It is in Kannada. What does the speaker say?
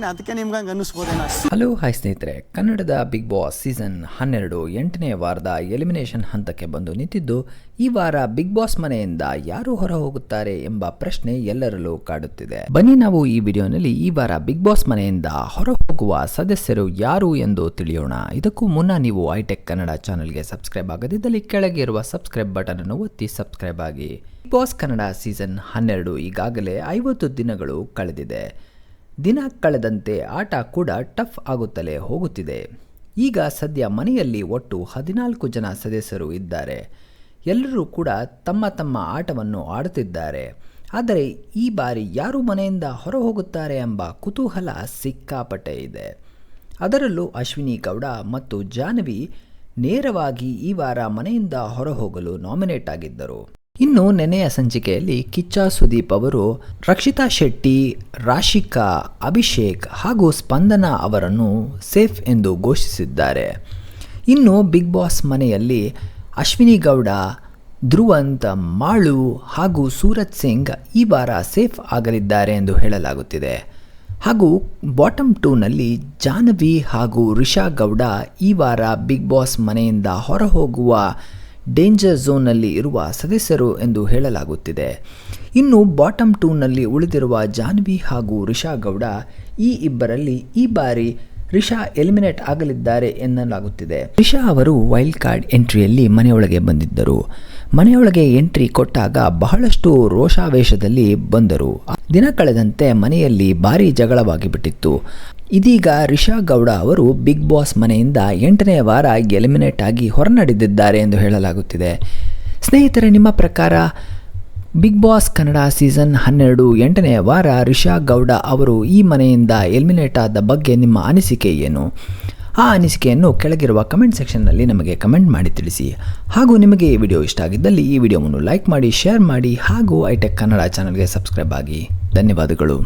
ಅದಕ್ಕೆ ನಿಮ್ಗೆ ಹಂಗೆ ಅನ್ನಿಸ್ಬೋದೇನೋ. ಹಲೋ ಹಾಯ್ ಸ್ನೇಹಿತರೆ, ಕನ್ನಡದ ಬಿಗ್ ಬಾಸ್ ಸೀಸನ್ 12 8ನೇ ವಾರದ ಎಲಿಮಿನೇಷನ್ ಹಂತಕ್ಕೆ ಬಂದು ನಿಂತಿದ್ದು, ಈ ವಾರ ಬಿಗ್ ಬಾಸ್ ಮನೆಯಿಂದ ಯಾರು ಹೊರ ಹೋಗುತ್ತಾರೆ ಎಂಬ ಪ್ರಶ್ನೆ ಎಲ್ಲರಲ್ಲೂ ಕಾಡುತ್ತಿದೆ. ಬನ್ನಿ ನಾವು ಈ ವಿಡಿಯೋನಲ್ಲಿ ಈ ವಾರ ಬಿಗ್ ಬಾಸ್ ಮನೆಯಿಂದ ಹೊರ ಹೋಗುವ ಸದಸ್ಯರು ಯಾರು ಎಂದು ತಿಳಿಯೋಣ. ಇದಕ್ಕೂ ಮುನ್ನ ನೀವು ಐಟೆಕ್ ಕನ್ನಡ ಚಾನೆಲ್ಗೆ ಸಬ್ಸ್ಕ್ರೈಬ್ ಆಗದಿದ್ದಲ್ಲಿ ಕೆಳಗೆ ಇರುವ ಸಬ್ಸ್ಕ್ರೈಬ್ ಬಟನ್ ಅನ್ನು ಒತ್ತಿ ಸಬ್ಸ್ಕ್ರೈಬ್ ಆಗಿ. ಬಿಗ್ ಬಾಸ್ ಕನ್ನಡ ಸೀಸನ್ 12 ಈಗಾಗಲೇ 50 ದಿನಗಳು ಕಳೆದಿದೆ. ದಿನ ಕಳೆದಂತೆ ಆಟ ಕೂಡ ಟಫ್ ಆಗುತ್ತಲೇ ಹೋಗುತ್ತಿದೆ. ಈಗ ಸದ್ಯ ಮನೆಯಲ್ಲಿ ಒಟ್ಟು 14 ಜನ ಸದಸ್ಯರು ಇದ್ದಾರೆ. ಎಲ್ಲರೂ ಕೂಡ ತಮ್ಮ ತಮ್ಮ ಆಟವನ್ನು ಆಡುತ್ತಿದ್ದಾರೆ. ಆದರೆ ಈ ಬಾರಿ ಯಾರು ಮನೆಯಿಂದ ಹೊರ ಹೋಗುತ್ತಾರೆ ಎಂಬ ಕುತೂಹಲ ಸಿಕ್ಕಾಪಟ್ಟೆ ಇದೆ. ಅದರಲ್ಲೂ ಅಶ್ವಿನಿ ಗೌಡ ಮತ್ತು ಜಾಹ್ನವಿ ನೇರವಾಗಿ ಈ ವಾರ ಮನೆಯಿಂದ ಹೊರ ಹೋಗಲು ನಾಮಿನೇಟ್ ಆಗಿದ್ದರು. ಇನ್ನು ನೆನೆಯ ಸಂಚಿಕೆಯಲ್ಲಿ ಕಿಚ್ಚ ಸುದೀಪ್ ಅವರು ರಕ್ಷಿತಾ ಶೆಟ್ಟಿ, ರಾಶಿಕಾ, ಅಭಿಷೇಕ್ ಹಾಗೂ ಸ್ಪಂದನಾ ಅವರನ್ನು ಸೇಫ್ ಎಂದು ಘೋಷಿಸಿದ್ದಾರೆ. ಇನ್ನು ಬಿಗ್ ಬಾಸ್ ಮನೆಯಲ್ಲಿ ಅಶ್ವಿನಿ ಗೌಡ, ಧ್ರುವಂತ್, ಮಾಳು ಹಾಗೂ ಸೂರಜ್ ಸಿಂಗ್ ಈ ವಾರ ಸೇಫ್ ಆಗಲಿದ್ದಾರೆ ಎಂದು ಹೇಳಲಾಗುತ್ತಿದೆ. ಹಾಗೂ ಬಾಟಮ್ 2ನಲ್ಲಿ ಜಾಹ್ನವಿ ಹಾಗೂ ರಿಷಾ ಗೌಡ ಈ ವಾರ ಬಿಗ್ ಬಾಸ್ ಮನೆಯಿಂದ ಹೊರ ಹೋಗುವ ಡೇಂಜರ್ ಝೋನ್ನಲ್ಲಿ ಇರುವ ಸದಸ್ಯರು ಎಂದು ಹೇಳಲಾಗುತ್ತಿದೆ. ಇನ್ನು ಬಾಟಮ್ 2ನಲ್ಲಿ ಉಳಿದಿರುವ ಜಾಹ್ನವಿ ಹಾಗೂ ರಿಷಾ ಗೌಡ ಈ ಇಬ್ಬರಲ್ಲಿ ಈ ಬಾರಿ ರಿಷಾ ಎಲಿಮಿನೇಟ್ ಆಗಲಿದ್ದಾರೆ ಎನ್ನಲಾಗುತ್ತಿದೆ. ರಿಷಾ ಅವರು ವೈಲ್ಡ್ ಕಾರ್ಡ್ ಎಂಟ್ರಿಯಲ್ಲಿ ಮನೆಯೊಳಗೆ ಬಂದಿದ್ದರು. ಮನೆಯೊಳಗೆ ಎಂಟ್ರಿ ಕೊಟ್ಟಾಗ ಬಹಳಷ್ಟು ರೋಷಾವೇಶದಲ್ಲಿ ಬಂದರು. ದಿನ ಕಳೆದಂತೆ ಮನೆಯಲ್ಲಿ ಭಾರೀ ಜಗಳವಾಗಿ ಬಿಟ್ಟಿತ್ತು. ಇದೀಗ ರಿಷಾ ಗೌಡ ಅವರು ಬಿಗ್ ಬಾಸ್ ಮನೆಯಿಂದ 8ನೇ ವಾರ ಎಲಿಮಿನೇಟ್ ಆಗಿ ಹೊರನಡೆದಿದ್ದಾರೆ ಎಂದು ಹೇಳಲಾಗುತ್ತಿದೆ. ಸ್ನೇಹಿತರೆ, ನಿಮ್ಮ ಪ್ರಕಾರ ಬಿಗ್ ಬಾಸ್ ಕನ್ನಡ ಸೀಸನ್ 12 8ನೇ ವಾರ ರಿಷಾ ಗೌಡ ಅವರು ಈ ಮನೆಯಿಂದ ಎಲಿಮಿನೇಟ್ ಆದ ಬಗ್ಗೆ ನಿಮ್ಮ ಅನಿಸಿಕೆ ಏನು? ಆ ಅನಿಸಿಕೆಯನ್ನು ಕೆಳಗಿರುವ ಕಮೆಂಟ್ ಸೆಕ್ಷನ್ನಲ್ಲಿ ನಮಗೆ ಕಮೆಂಟ್ ಮಾಡಿ ತಿಳಿಸಿ. ಹಾಗೂ ನಿಮಗೆ ಈ ವಿಡಿಯೋ ಇಷ್ಟ ಆಗಿದ್ದಲ್ಲಿ ಈ ವಿಡಿಯೋವನ್ನು ಲೈಕ್ ಮಾಡಿ, ಶೇರ್ ಮಾಡಿ ಹಾಗೂ ಐಟೆಕ್ ಕನ್ನಡ ಚಾನಲ್ಗೆ ಸಬ್ಸ್ಕ್ರೈಬ್ ಆಗಿ. ಧನ್ಯವಾದಗಳು.